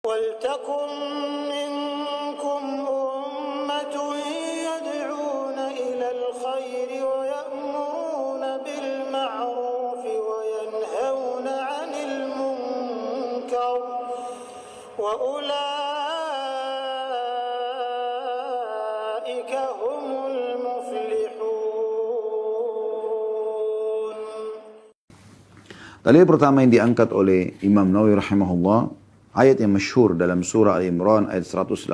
وَلْتَكُنْ مِنْكُمْ أُمَّةٌ يَدْعُونَ إِلَى الْخَيْرِ وَيَأْمُرُونَ بِالْمَعْرُوفِ وَيَنْهَوْنَ عَنِ الْمُنْكَرِ وَأُولَئِكَ هُمُ الْمُفْلِحُونَ. Dalil pertama yang diangkat oleh Imam Nawawi rahimahullah, ayat yang masyhur dalam surah Al-Imran ayat 185.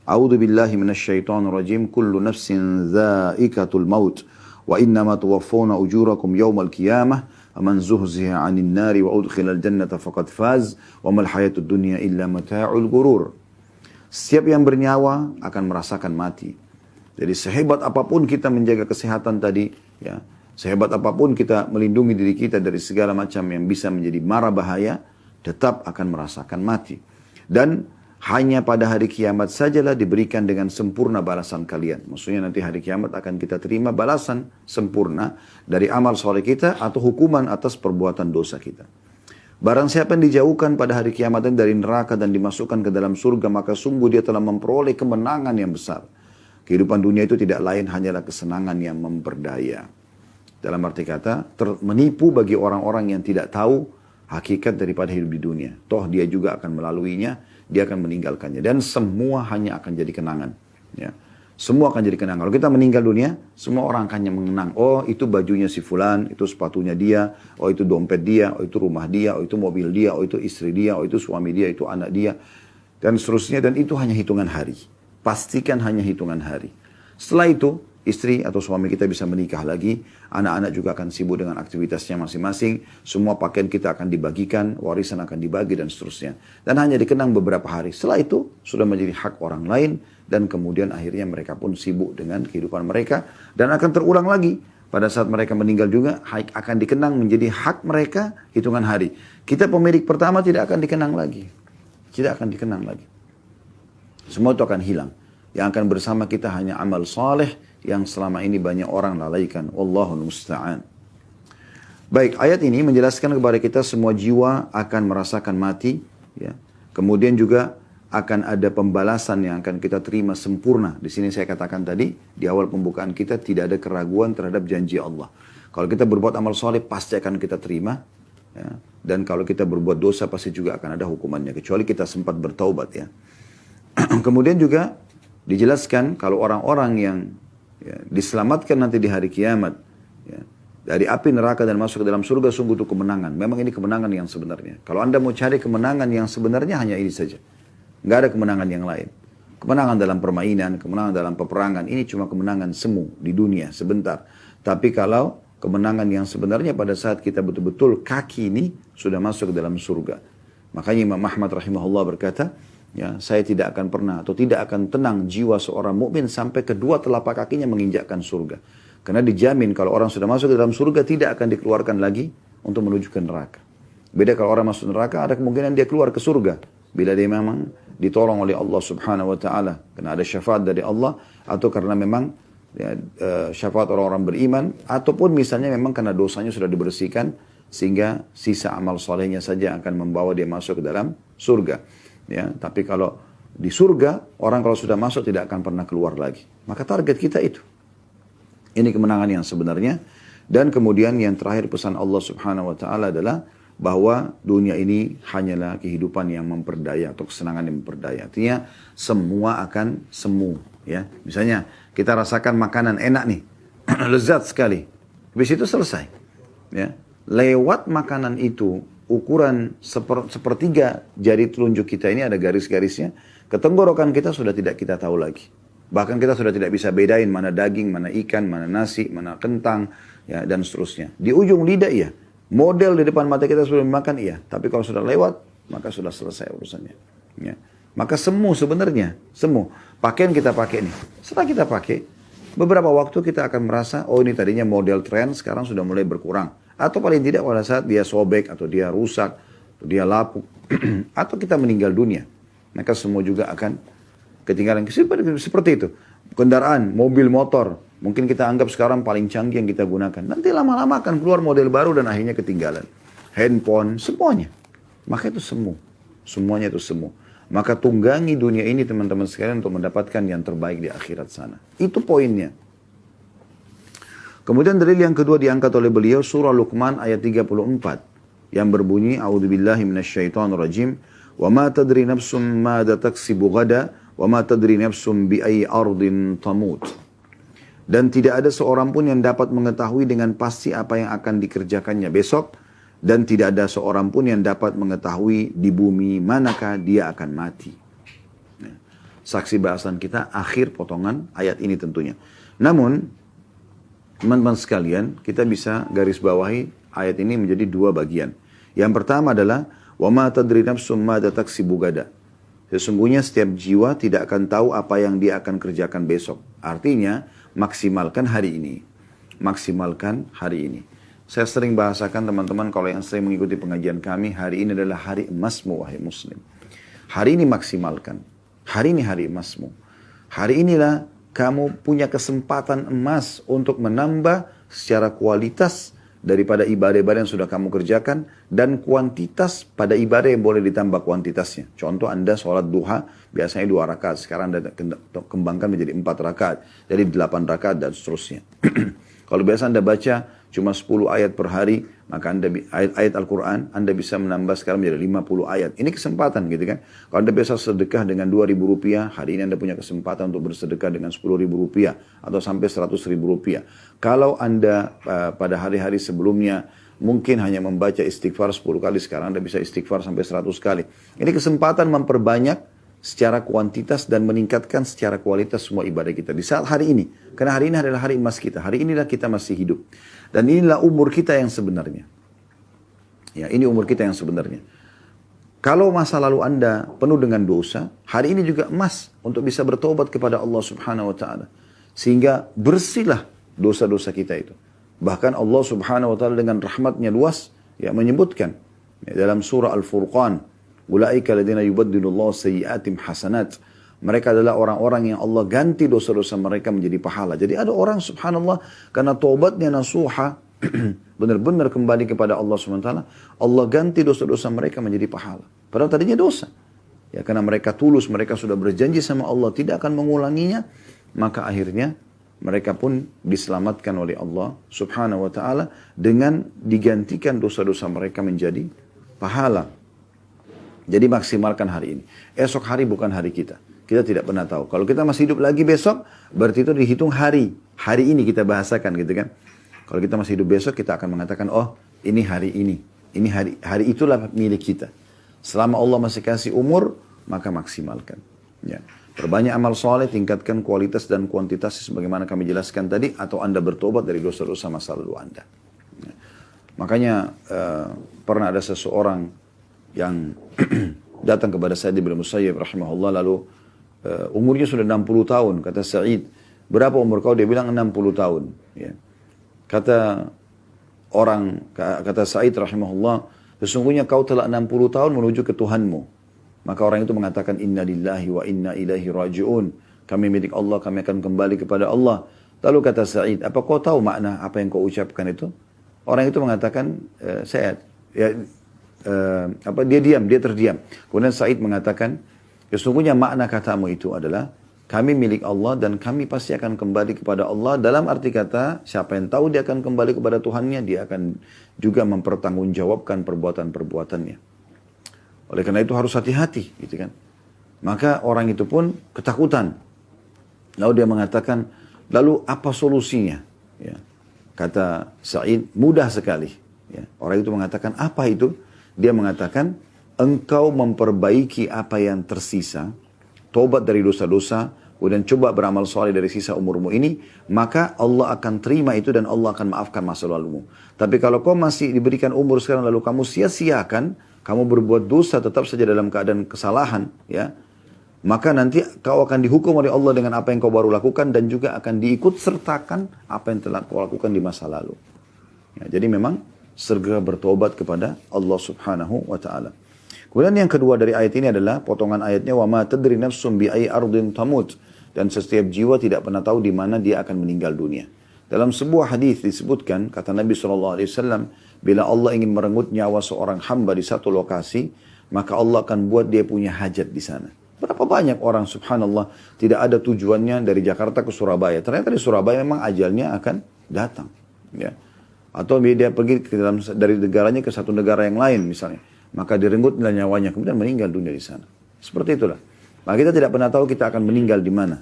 A'udzu billahi minasyaitonir rajim. Kullu nafsin dha'iqatul maut wa innama tuwaffawna ujurakum yawmal qiyamah. Faman zuhziha 'anil nari wa udkhilal jannata faqad faz wa mal hayatud dunya illa mata'ul ghurur. Setiap yang bernyawa akan merasakan mati. Jadi sehebat apapun kita menjaga kesehatan tadi, ya, sehebat apapun kita melindungi diri kita dari segala macam yang bisa menjadi mara bahaya, tetap akan merasakan mati. Dan hanya pada hari kiamat sajalah diberikan dengan sempurna balasan kalian. Maksudnya nanti hari kiamat akan kita terima balasan sempurna dari amal soleh kita atau hukuman atas perbuatan dosa kita. Barang siapa yang dijauhkan pada hari kiamat dari neraka dan dimasukkan ke dalam surga, maka sungguh dia telah memperoleh kemenangan yang besar. Kehidupan dunia itu tidak lain hanyalah kesenangan yang memperdaya. Dalam arti kata, menipu bagi orang-orang yang tidak tahu hakikat daripada hidup di dunia. Toh dia juga akan melaluinya, dia akan meninggalkannya. Dan semua hanya akan jadi kenangan. Ya. Semua akan jadi kenangan. Kalau kita meninggal dunia, semua orang akan mengenang. Oh, itu bajunya si fulan, itu sepatunya dia, oh itu dompet dia, oh itu rumah dia, oh itu mobil dia, oh itu istri dia, oh itu suami dia, itu anak dia, dan seterusnya. Dan itu hanya hitungan hari. Pastikan hanya hitungan hari. Setelah itu, istri atau suami kita bisa menikah lagi, anak-anak juga akan sibuk dengan aktivitasnya masing-masing, semua pakaian kita akan dibagikan, warisan akan dibagi dan seterusnya. Dan hanya dikenang beberapa hari. Setelah itu sudah menjadi hak orang lain dan kemudian akhirnya mereka pun sibuk dengan kehidupan mereka dan akan terulang lagi. Pada saat mereka meninggal juga akan dikenang menjadi hak mereka hitungan hari. Kita pemilik pertama tidak akan dikenang lagi. Tidak akan dikenang lagi. Semua itu akan hilang. Yang akan bersama kita hanya amal saleh yang selama ini banyak orang lalaikan. Wallahul musta'an. Baik, ayat ini menjelaskan kepada kita semua jiwa akan merasakan mati. Ya. Kemudian juga akan ada pembalasan yang akan kita terima sempurna. Di sini saya katakan tadi, di awal pembukaan kita tidak ada keraguan terhadap janji Allah. Kalau kita berbuat amal soleh pasti akan kita terima. Ya. Dan kalau kita berbuat dosa pasti juga akan ada hukumannya. Kecuali kita sempat bertaubat ya. Kemudian juga dijelaskan kalau orang-orang yang diselamatkan nanti di hari kiamat ya, dari api neraka dan masuk ke dalam surga, sungguh itu kemenangan. Memang ini kemenangan yang sebenarnya. Kalau Anda mau cari kemenangan yang sebenarnya hanya ini saja. Nggak ada kemenangan yang lain. Kemenangan dalam permainan, kemenangan dalam peperangan, ini cuma kemenangan semu di dunia sebentar. Tapi kalau kemenangan yang sebenarnya pada saat kita betul-betul kaki ini sudah masuk ke dalam surga. Makanya Imam Ahmad rahimahullah berkata, ya, saya tidak akan pernah atau tidak akan tenang jiwa seorang mukmin sampai kedua telapak kakinya menginjakkan surga. Karena dijamin kalau orang sudah masuk ke dalam surga tidak akan dikeluarkan lagi untuk menuju ke neraka. Beda kalau orang masuk neraka ada kemungkinan dia keluar ke surga bila dia memang ditolong oleh Allah Subhanahu wa taala, karena ada syafaat dari Allah atau karena memang ya, syafaat orang-orang beriman ataupun misalnya memang karena dosanya sudah dibersihkan sehingga sisa amal solehnya saja akan membawa dia masuk ke dalam surga. Ya, tapi kalau di surga, orang kalau sudah masuk tidak akan pernah keluar lagi. Maka target kita itu. Ini kemenangan yang sebenarnya. Dan kemudian yang terakhir pesan Allah Subhanahu wa taala adalah bahwa dunia ini hanyalah kehidupan yang memperdaya atau kesenangan yang memperdaya. Artinya semua akan semu, ya. Misalnya kita rasakan makanan enak nih. Lezat sekali. Habis itu selesai. Ya. Lewat makanan itu ukuran sepertiga jari telunjuk kita ini ada garis-garisnya, ke tenggorokan kita sudah tidak kita tahu lagi. Bahkan kita sudah tidak bisa bedain mana daging, mana ikan, mana nasi, mana kentang, ya, dan seterusnya. Di ujung lidah iya, model di depan mata kita sudah makan iya, tapi kalau sudah lewat maka sudah selesai urusannya. Ya. Maka semu sebenarnya, semu. Pakaian kita pakai nih, setelah kita pakai, beberapa waktu kita akan merasa, oh ini tadinya model tren, sekarang sudah mulai berkurang. Atau paling tidak pada saat dia sobek, atau dia rusak, atau dia lapuk, atau kita meninggal dunia. Maka semua juga akan ketinggalan. Seperti itu. Kendaraan, mobil, motor. Mungkin kita anggap sekarang paling canggih yang kita gunakan. Nanti lama-lama akan keluar model baru dan akhirnya ketinggalan. Handphone, semuanya. Maka itu semu. Semuanya itu semu. Maka tunggangi dunia ini teman-teman sekalian untuk mendapatkan yang terbaik di akhirat sana. Itu poinnya. Kemudian dalil yang kedua diangkat oleh beliau surah Luqman ayat 34 yang berbunyi a'udzubillahi minasyaitonirrajim wa ma tadri nafsum madza taksibu ghada wa ma tadri nafsum bi ayyi ardin tamut. Dan tidak ada seorang pun yang dapat mengetahui dengan pasti apa yang akan dikerjakannya besok, dan tidak ada seorang pun yang dapat mengetahui di bumi manakah dia akan mati. Saksi bahasan kita akhir potongan ayat ini tentunya. Namun teman-teman sekalian, kita bisa garis bawahi ayat ini menjadi dua bagian. Yang pertama adalah wa ma tadri nafsum madza taksibu gada. Sesungguhnya setiap jiwa tidak akan tahu apa yang dia akan kerjakan besok. Artinya, maksimalkan hari ini. Maksimalkan hari ini. Saya sering bahasakan teman-teman kalau yang sering mengikuti pengajian kami, hari ini adalah hari emasmu wahai muslim. Hari ini maksimalkan. Hari ini hari emasmu. Hari inilah kamu punya kesempatan emas untuk menambah secara kualitas daripada ibadah-ibadah yang sudah kamu kerjakan dan kuantitas pada ibadah yang boleh ditambah kuantitasnya. Contoh Anda sholat duha biasanya 2 rakaat, sekarang Anda kembangkan menjadi 4 rakaat, jadi 8 rakaat dan seterusnya. Kalau biasa Anda baca cuma 10 ayat per hari, maka ayat Al-Quran Anda bisa menambah sekarang menjadi 50 ayat. Ini kesempatan gitu kan. Kalau Anda biasa sedekah dengan 2.000 rupiah, hari ini Anda punya kesempatan untuk bersedekah dengan 10.000 rupiah atau sampai 100.000 rupiah. Kalau Anda pada hari-hari sebelumnya mungkin hanya membaca istighfar 10 kali, sekarang Anda bisa istighfar sampai 100 kali. Ini kesempatan memperbanyak secara kuantitas dan meningkatkan secara kualitas semua ibadah kita di saat hari ini. Karena hari ini adalah hari emas kita. Hari inilah kita masih hidup. Dan inilah umur kita yang sebenarnya. Ya, ini umur kita yang sebenarnya. Kalau masa lalu Anda penuh dengan dosa, hari ini juga emas untuk bisa bertobat kepada Allah Subhanahu wa taala. Sehingga bersihlah dosa-dosa kita itu. Bahkan Allah Subhanahu wa taala dengan rahmatnya luas ya menyebutkan ya, dalam surah Al-Furqan, ulaika alladziina yubaddilullahu sayyi'atihim hasanat. Mereka adalah orang-orang yang Allah ganti dosa-dosa mereka menjadi pahala. Jadi ada orang subhanallah karena taubatnya nasuha, benar-benar kembali kepada Allah SWT, Allah ganti dosa-dosa mereka menjadi pahala. Padahal tadinya dosa. Ya, karena mereka tulus, mereka sudah berjanji sama Allah tidak akan mengulanginya, maka akhirnya mereka pun diselamatkan oleh Allah Subhanahu wa taala dengan digantikan dosa-dosa mereka menjadi pahala. Jadi maksimalkan hari ini. Esok hari bukan hari kita. Kita tidak pernah tahu. Kalau kita masih hidup lagi besok, berarti itu dihitung hari. Hari ini kita bahasakan gitu kan. Kalau kita masih hidup besok, kita akan mengatakan, oh ini hari ini. Ini hari itulah milik kita. Selama Allah masih kasih umur, maka maksimalkan. Ya. Perbanyak amal soleh, tingkatkan kualitas dan kuantitas sebagaimana kami jelaskan tadi, atau Anda bertobat dari dosa-dosa masa lalu Anda. Ya. Makanya pernah ada seseorang yang datang kepada Sa'id bin Musayyib rahimahullah, lalu umurnya sudah 60 tahun. Kata Sa'id, berapa umur kau? Dia bilang 60 tahun. Ya. Kata Sa'id rahimahullah, sesungguhnya kau telah 60 tahun menuju ke Tuhanmu. Maka orang itu mengatakan, inna lillahi wa inna ilaihi raji'un. Kami milik Allah, kami akan kembali kepada Allah. Lalu kata Sa'id, apa kau tahu makna apa yang kau ucapkan itu? Orang itu mengatakan, dia diam, dia terdiam. Kemudian Sa'id mengatakan, sesungguhnya makna katamu itu adalah kami milik Allah dan kami pasti akan kembali kepada Allah. Dalam arti kata, siapa yang tahu dia akan kembali kepada Tuhannya, dia akan juga mempertanggungjawabkan perbuatan-perbuatannya. Oleh karena itu harus hati-hati, gitu kan. Maka orang itu pun ketakutan. Lalu dia mengatakan, lalu apa solusinya? Ya. Kata Sa'id, mudah sekali. Ya. Orang itu mengatakan, apa itu? Dia mengatakan, engkau memperbaiki apa yang tersisa, tobat dari dosa-dosa, kemudian coba beramal soleh dari sisa umurmu ini, maka Allah akan terima itu dan Allah akan maafkan masa lalumu. Tapi kalau kau masih diberikan umur sekarang lalu kamu sia-siakan, kamu berbuat dosa tetap saja dalam keadaan kesalahan, ya, maka nanti kau akan dihukum oleh Allah dengan apa yang kau baru lakukan dan juga akan diikut sertakan apa yang telah kau lakukan di masa lalu. Ya, jadi memang segera bertobat kepada Allah Subhanahu wa taala. Kemudian yang kedua dari ayat ini adalah potongan ayatnya, wa ma tadri nafsum bi ayyi ardin tamut, dan setiap jiwa tidak pernah tahu di mana dia akan meninggal dunia. Dalam sebuah hadis disebutkan, kata Nabi SAW, bila Allah ingin merenggut nyawa seorang hamba di satu lokasi, maka Allah akan buat dia punya hajat di sana. Berapa banyak orang subhanallah tidak ada tujuannya dari Jakarta ke Surabaya. Ternyata di Surabaya memang ajalnya akan datang. Ya. Atau dia pergi dari negaranya ke satu negara yang lain misalnya. Maka direnggut nyawanya, kemudian meninggal dunia di sana. Seperti itulah. Maka kita tidak pernah tahu kita akan meninggal di mana.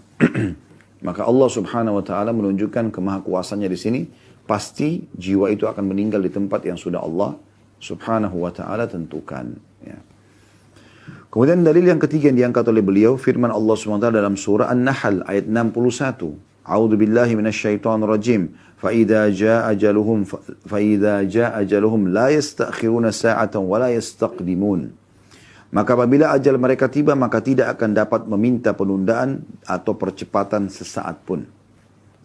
Maka Allah subhanahu wa ta'ala menunjukkan kemahakuasanya di sini. Pasti jiwa itu akan meninggal di tempat yang sudah Allah subhanahu wa ta'ala tentukan. Ya. Kemudian dalil yang ketiga yang diangkat oleh beliau, firman Allah subhanahu wa ta'ala dalam surah An-Nahl ayat 61. A'udzu billahi minasyaitonir rajim. فَإِذَا جَاءَ أَجَلُهُمْ لَا يَسْتَأْخِرُونَ سَاعَةً وَلَا يَسْتَقْدِمُونَ. Maka apabila ajal mereka tiba, maka tidak akan dapat meminta penundaan atau percepatan sesaat pun.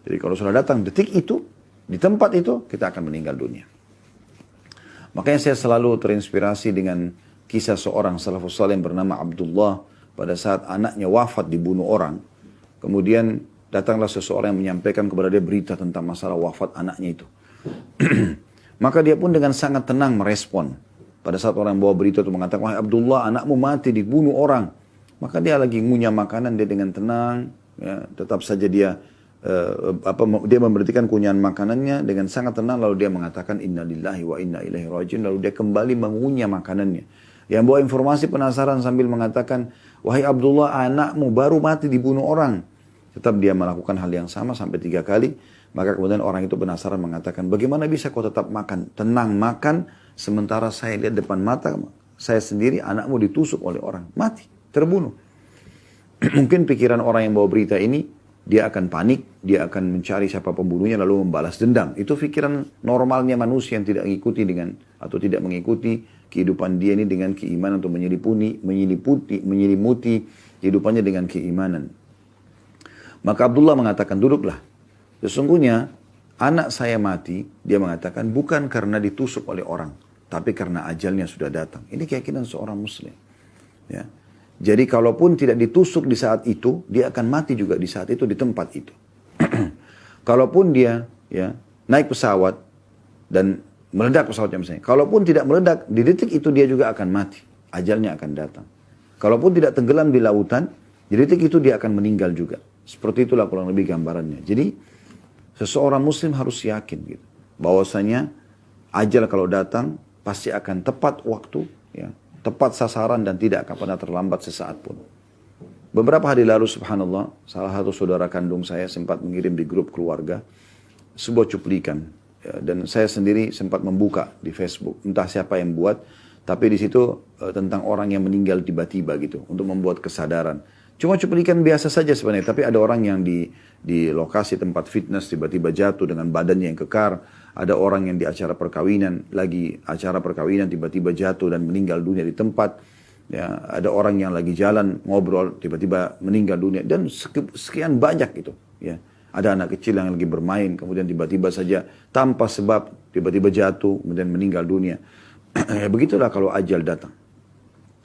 Jadi kalau sudah datang detik itu, di tempat itu, kita akan meninggal dunia. Makanya saya selalu terinspirasi dengan kisah seorang salafus saleh yang bernama Abdullah pada saat anaknya wafat dibunuh orang. Kemudian datanglah seseorang yang menyampaikan kepada dia berita tentang masalah wafat anaknya itu. Maka dia pun dengan sangat tenang merespon. Pada saat orang bawa berita itu mengatakan, wahai Abdullah, anakmu mati dibunuh orang. Maka dia lagi ngunyah makanan, dia dengan tenang, ya, tetap saja dia memberhentikan kunyahan makanannya dengan sangat tenang, lalu dia mengatakan inna lillahi wa inna ilaihi rajiun, lalu dia kembali mengunyah makanannya. Yang bawa informasi penasaran sambil mengatakan, wahai Abdullah, anakmu baru mati dibunuh orang. Tetap dia melakukan hal yang sama sampai 3 kali. Maka kemudian orang itu penasaran mengatakan, bagaimana bisa kau tetap makan, tenang makan, sementara saya lihat depan mata saya sendiri anakmu ditusuk oleh orang, mati, terbunuh. Mungkin pikiran orang yang bawa berita ini, dia akan panik, dia akan mencari siapa pembunuhnya lalu membalas dendam. Itu pikiran normalnya manusia yang tidak mengikuti dengan atau tidak mengikuti kehidupan dia ini dengan keimanan atau menyelimuti kehidupannya dengan keimanan. Maka Abdullah mengatakan, duduklah. Sesungguhnya anak saya mati, dia mengatakan bukan karena ditusuk oleh orang, tapi karena ajalnya sudah datang. Ini keyakinan seorang muslim. Ya. Jadi kalaupun tidak ditusuk di saat itu, dia akan mati juga di saat itu, di tempat itu. Kalaupun dia ya naik pesawat dan meledak pesawatnya misalnya. Kalaupun tidak meledak, di detik itu dia juga akan mati. Ajalnya akan datang. Kalaupun tidak tenggelam di lautan, di detik itu dia akan meninggal juga. Seperti itulah kurang lebih gambarannya. Jadi seseorang muslim harus yakin gitu, bahwasanya ajal kalau datang pasti akan tepat waktu, ya, tepat sasaran dan tidak akan pernah terlambat sesaat pun. Beberapa hari lalu subhanallah, salah satu saudara kandung saya sempat mengirim di grup keluarga sebuah cuplikan, ya, dan saya sendiri sempat membuka di Facebook, entah siapa yang buat, tapi di situ tentang orang yang meninggal tiba-tiba gitu, untuk membuat kesadaran. Cuma cuplikan biasa saja sebenarnya, tapi ada orang yang di lokasi tempat fitness tiba-tiba jatuh dengan badannya yang kekar. Ada orang yang di acara perkawinan, lagi acara perkawinan tiba-tiba jatuh dan meninggal dunia di tempat. Ya, ada orang yang lagi jalan ngobrol tiba-tiba meninggal dunia dan sekian banyak itu. Ya, ada anak kecil yang lagi bermain kemudian tiba-tiba saja tanpa sebab tiba-tiba jatuh kemudian meninggal dunia. Ya, begitulah kalau ajal datang.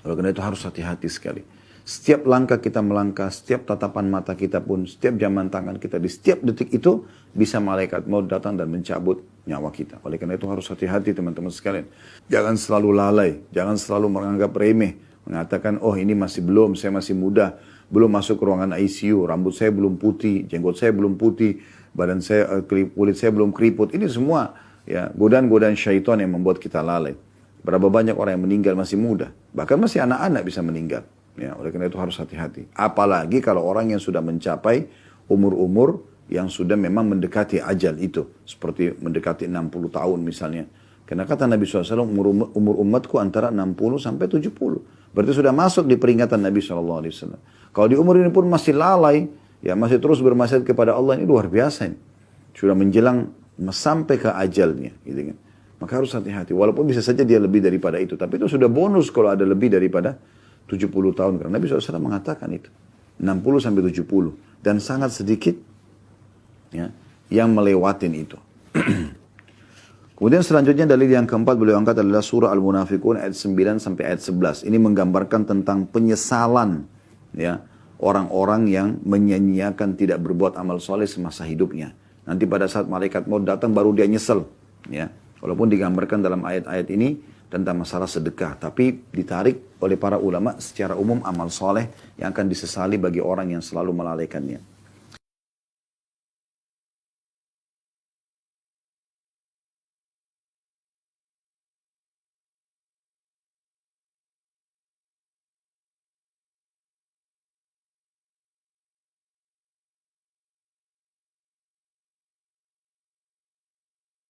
Oleh karena itu harus hati-hati sekali. Setiap langkah kita melangkah, setiap tatapan mata kita pun, setiap jaman tangan kita, di setiap detik itu bisa malaikat maut datang dan mencabut nyawa kita. Oleh karena itu harus hati-hati teman-teman sekalian. Jangan selalu lalai, jangan selalu menganggap remeh, mengatakan oh ini masih belum, saya masih muda, belum masuk ke ruangan ICU, rambut saya belum putih, jenggot saya belum putih, badan saya, kulit saya belum keriput. Ini semua ya godaan-godaan syaitan yang membuat kita lalai. Berapa banyak orang yang meninggal masih muda, bahkan masih anak-anak bisa meninggal. Ya, oleh karena itu harus hati-hati. Apalagi kalau orang yang sudah mencapai umur-umur yang sudah memang mendekati ajal itu. Seperti mendekati 60 tahun misalnya. Karena kata Nabi SAW, umur umatku antara 60 sampai 70. Berarti sudah masuk di peringatan Nabi SAW. Kalau di umur ini pun masih lalai, ya masih terus bermaksiat kepada Allah, ini luar biasa ini. Sudah menjelang sampai ke ajalnya. Gitu kan. Maka harus hati-hati. Walaupun bisa saja dia lebih daripada itu. Tapi itu sudah bonus kalau ada lebih daripada 70 tahun. Karena Nabi SAW mengatakan itu. 60 sampai 70. Dan sangat sedikit ya, yang melewatin itu. Kemudian selanjutnya dalil yang keempat beliau angkat adalah surah Al-Munafiqun ayat 9 sampai ayat 11. Ini menggambarkan tentang penyesalan ya, orang-orang yang menyia-nyiakan tidak berbuat amal soleh semasa hidupnya. Nanti pada saat malaikat maut datang baru dia nyesel. Ya. Walaupun digambarkan dalam ayat-ayat ini tentang masalah sedekah. Tapi ditarik oleh para ulama secara umum amal soleh yang akan disesali bagi orang yang selalu melalaikannya.